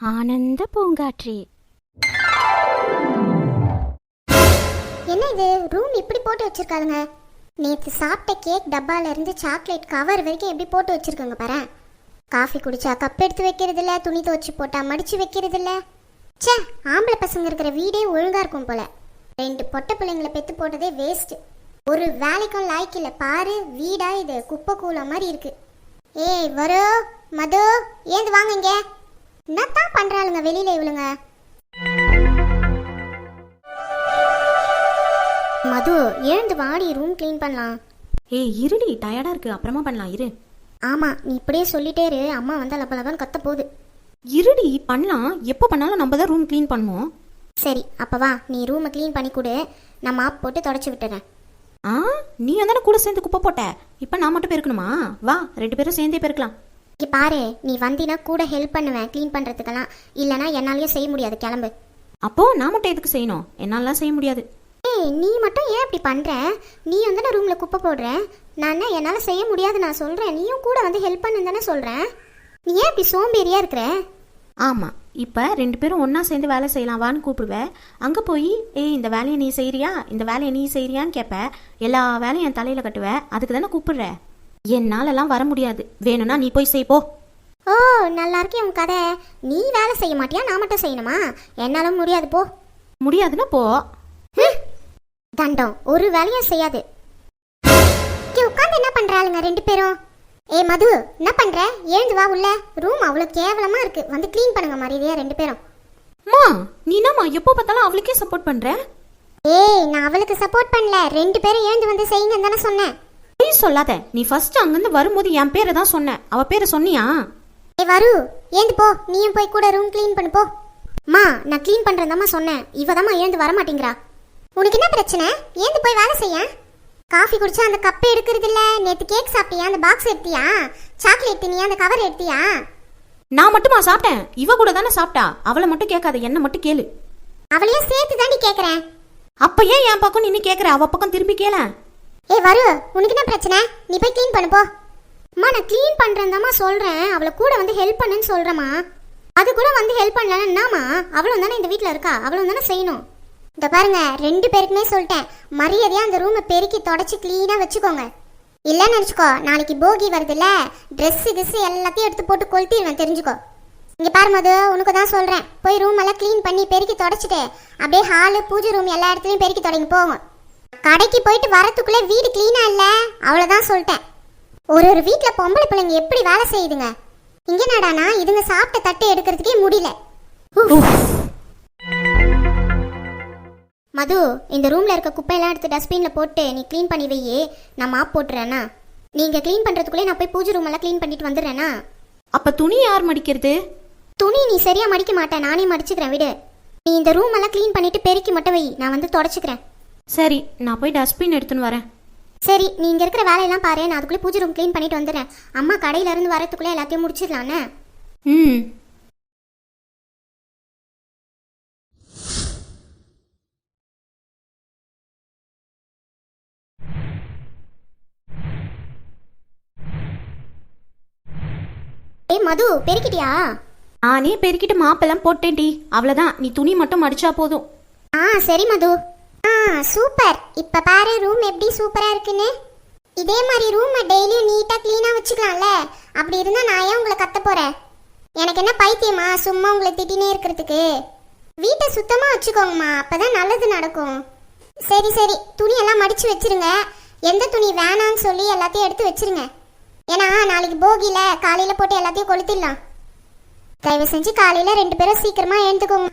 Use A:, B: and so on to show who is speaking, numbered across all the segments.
A: ஆனந்த பூங்காற்றி.
B: என்ன இது ரூம் இப்படி போட்டு வச்சிருக்காங்க? நேற்று சாப்பிட்ட கேக் டப்பால இருந்து சாக்லேட் கவர் வரைக்கும் எப்படி போட்டு வச்சிருக்காங்க பாரு. காஃபி குடிச்சா கப் எடுத்து வைக்கிறது இல்ல, துணி துவச்சி போட்டா மடிச்சு வைக்கிறது இல்ல. ச்சே, ஆம்பளை பசங்க இருக்கிற வீடே ஒழுங்கா இருக்கும் போல. 2 பொட்டை பிள்ளைங்களை பெத்து போட்டதே வேஸ்ட். ஒரு வேலைக்கும் லாய்க்கு இல்லை பாரு. வீடா இது குப்பை கூல மாதிரி இருக்கு. ஏய் வரோ மது, ஏந்து வாங்க இங்க. என்னத்தான் பண்றாளுங்க வெளியில இவளுங்க? மது எழுந்து வாடி, ரூம் க்ளீன் பண்ணலாம்.
A: ஏய் இருடி, டயர்டா இருக்கு, அப்புறமா பண்ணலாம் இரு.
B: ஆமா, நீ இப்படியே சொல்லிட்டே இரு, அம்மா வந்தா லபலபன்னு கத்த போகுது.
A: இருடி பண்ணலாம், எப்போ பண்ணாலும் நம்ம தான் ரூம் க்ளீன் பண்ணுவோம்.
B: சரி அப்ப வா, நீ ரூமை க்ளீன் பண்ணி கொடு, நான் மாப் போட்டு தொடச்சி விட்டுறேன்.
A: ஆ, நீ அந்தானே கூட சேர்ந்து குப்பை போட்ட, இப்போ நான் மட்டும் பெருக்கணுமா? வா 2 பேரும் சேர்ந்தே பெருக்கலாம்.
B: இங்கே பாரு, நீ வந்தினா கூட ஹெல்ப் பண்ணுவேன் க்ளீன் பண்ணுறதுக்கெல்லாம். இல்லைனா என்னாலையும் செய்ய முடியாது, கிளம்பு.
A: அப்போ நான் மட்டும் எதுக்கு செய்யணும்? என்னாலாம் செய்ய முடியாது.
B: ஏய் நீ மட்டும் ஏன் இப்படி பண்ணுற? நீ வந்து நான் ரூமில் குப்பை போடுறேன், நான் என்னால் செய்ய முடியாது நான் சொல்கிறேன். நீயும் கூட வந்து ஹெல்ப் பண்ணு தானே சொல்கிறேன். நீ ஏன் இப்படி சோம்பேறியாக இருக்கிற?
A: ஆமாம், இப்போ 2 பேரும் ஒன்றா சேர்ந்து வேலை செய்யலாம் வான்னு கூப்பிடுவேன். அங்கே போய் ஏய் இந்த வேலையை நீ செய்கிறியா, இந்த வேலையை நீ செய்கிறியான்னு கேட்ப. எல்லா வேலையும் என் தலையில் கட்டுவேன், அதுக்கு தானே கூப்பிடுற. என்னாலலாம் வர முடியாது, வேணும்னா நீ போய் செய்ப்போ.
B: ஓ நல்லா இருக்கே உன் கதை. நீ வேலை செய்ய மாட்டியா, நான் மட்டும் செய்யணுமா? என்னால முடியாது, போ.
A: முடியாதுன்னா போ.
B: தண்டம் ஒரு வேலையும் செய்யாது. உட்காந்து என்ன பண்றாளுங்க 2 பேரும்? ஏ மது, என்ன பண்ற? எழுந்து வா உள்ள. ரூம் அவ்வளவு கேவலமா இருக்கு, வந்து க்ளீன் பண்ணுங்க மரியாதையா 2 பேரும்.
A: மா நீ என்னம்மா எப்போ பார்த்தாலும் அவளுக்கே சப்போர்ட் பண்ற?
B: ஏய் நான் அவளுக்கு சப்போர்ட் பண்ணல, 2 பேரும் எழுந்து வந்து செய்யுங்கன்னு தானே சொன்னேன்.
A: நீ சொல்லாத, நீ ஃபர்ஸ்ட் அங்கிருந்து வரும்போது என் பேரை தான் சொன்னேன், அவ பேரை சொன்னியா?
B: ஏ வரு, ஏந்து போ, நீயும் போய் கூட ரூம் க்ளீன் பண்ணு போ. மா நான் க்ளீன் பண்றேன்தாம்மா சொன்னேன், இவதாம்மா எழுந்து வர மாட்டேங்கிறா. உனக்கு என்ன பிரச்சனை? ஏந்து போய் வேலை செய்ய. காஃபி குடிச்சா அந்த கப்பை எடுக்கிறது இல்ல. நேத்து கேக் சாப்பிட்டியா, அந்த பாக்ஸ் எடுத்தியா? சாக்லேட் தினியா, அந்த கவர் எடுத்தியா?
A: நான் மட்டுமா சாப்பிட்டேன்? இவ கூட தானே சாப்பிட்டா. அவளை மட்டும் கேட்காத, என்ன மட்டும் கேளு.
B: அவளையும் சேர்த்து தாண்டி கேட்கறேன்.
A: அப்ப ஏன் என் பக்கம் நின்னு கேட்கற? அவ பக்கம் திரும்பி கேள.
B: ஏ வரு, உனக்கு என்ன பிரச்சனை? நீ போய் க்ளீன் பண்ணு போ. அம்மா நான் க்ளீன் பண்றேன்தாம்மா சொல்றேன், அவளை கூட வந்து ஹெல்ப் பண்ணுன்னு சொல்றேம்மா. அது கூட வந்து ஹெல்ப் பண்ணலன்னா என்னம்மா? அவளும் தானே இந்த வீட்டில் இருக்கா, அவளும் தானே செய்யணும். இந்த பாருங்க 2 பேருக்குமே சொல்லிட்டேன், மரியாதையா அந்த ரூமை பெருக்கி தொடச்சி க்ளீனா வச்சுக்கோங்க. இல்லைன்னு நினச்சிக்கோ, நாளைக்கு போகி வருதுல்ல, ட்ரெஸ்ஸு கிஸ்ஸு எல்லாத்தையும் எடுத்து போட்டு கொளுத்திடுவேன், தெரிஞ்சுக்கோ. இங்கே பாரு மது, உனக்கு தான் சொல்கிறேன், போய் ரூம் எல்லாம் க்ளீன் பண்ணி பெருக்கி தொடச்சிட்டு அப்படியே ஹாலு பூஜை ரூம் எல்லா இடத்துலையும் பெருக்கி தொடங்கி போங்க. கடைக்கு போயிட்டு வரத்துக்குள்ளே வீடு க்ளீனாக இல்லை, அவ்வளோதான் சொல்லிட்டேன். ஒரு வீட்டில் பொம்பளை பிள்ளைங்க எப்படி வேலை செய்யுதுங்க? இங்கே நடானா இதுங்க சாப்பிட்ட தட்டு எடுக்கிறதுக்கே முடியல. மது, இந்த ரூம்ல இருக்க குப்பையெல்லாம் எடுத்து டஸ்ட்பின்ல போட்டு நீ க்ளீன் பண்ணி வையே, நான் மாப் போட்டுறேன்னா. நீங்க க்ளீன் பண்றதுக்குள்ளே நான் போய் பூஜை ரூம் எல்லாம் க்ளீன் பண்ணிட்டு வந்துடுறேன்னா.
A: அப்ப துணி யார் மடிக்கிறது?
B: துணி நீ சரியா மடிக்க மாட்டேன், நானே மடிச்சுக்கிறேன் விடு. நீ இந்த ரூம் எல்லாம் க்ளீன் பண்ணிட்டு பெருக்கி மட்டும் வை, நான் வந்து தொடச்சுக்கிறேன்.
A: சரி, நான் போய் டஸ்ட்பின் எடுத்துன்னு வரேன்.
B: சரி நீ இங்க இருக்கிற வேலையெல்லாம் பாரு, நான் அதுக்குள்ளே பூஜை ரூம் க்ளீன் பண்ணிட்டு வந்துடுறேன். அம்மா கடையில இருந்து வரதுக்குள்ளே எல்லாத்தையும் முடிச்சிடலான்னு.
A: ம்.
B: ஏய் மது, பெருக்கிட்டியா?
A: நானே பெருக்கிட்டு மாப்பெல்லாம் போட்டேன்டி, அவ்வளவுதான். நீ துணி மட்டும் மடிச்சா போதும்.
B: சரி மது. சூப்பர். இப்ப பாரு ரூம் எப்படி சூப்பரா இருக்குன்னு. இதே மாதிரி ரூம் டெய்லியும் நீட்டா க்ளீனா வச்சுக்கலாம்ல. அப்படி இருந்தா நான் ஏன் உங்களை கத்த போறேன்? எனக்கு என்ன பைத்தியமா சும்மா உங்களை திட்டினே இருக்கிறதுக்கு? வீட்டை சுத்தமா வச்சுக்கோங்கம்மா, அப்பதான் நல்லது நடக்கும். சரி சரி, துணி எல்லாம் மடிச்சு வச்சிருங்க. எந்த துணி வேணான்னு சொல்லி எல்லாத்தையும் எடுத்து வச்சிருங்க. ஏன்னா நாளைக்கு போகியில காலையில போட்டு எல்லாத்தையும் கொளுத்திடலாம். தயவு செஞ்சு காலையில 2 பேரும் சீக்கிரமா எழுந்துக்கோங்க.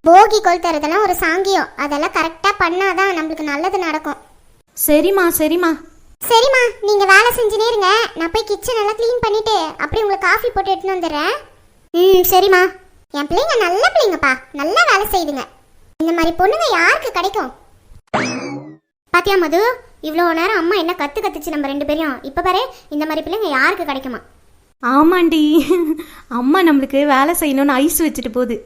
B: போகி கொளுத்துறதெல்லாம் ஒரு சாங்கியம், அதெல்லாம் கரெக்டா பண்ணாதான் நம்மளுக்கு நல்லது நடக்கும்.
A: சரிம்மா சரிம்மா.
B: சரிம்மா, நீங்க வேலை செஞ்சுனே இருங்க, நான் போய் கிச்சன் எல்லாம் க்ளீன் பண்ணிட்டு அப்படியே உங்களுக்கு காஃபி போட்டு எடுத்துன்னு வந்துடுறேன். சரிம்மா. என் பிள்ளைங்க நல்ல பிள்ளைங்கப்பா, நல்லா வேலை செய்யுதுங்க. இந்த மாதிரி பொண்ணுங்க யாருக்கு கிடைக்கும்? பாத்தியா மது, இவ்வளோ நேரம் அம்மா என்ன கத்துச்சு நம்ம 2 பேரையும். இப்போ பாரு, இந்த மாதிரி பிள்ளைங்க யாருக்கு கிடைக்குமா?
A: ஆமாண்டி, அம்மா நம்மளுக்கு வேலை செய்யணும்னு ஐஸ் வச்சுட்டு போகுது.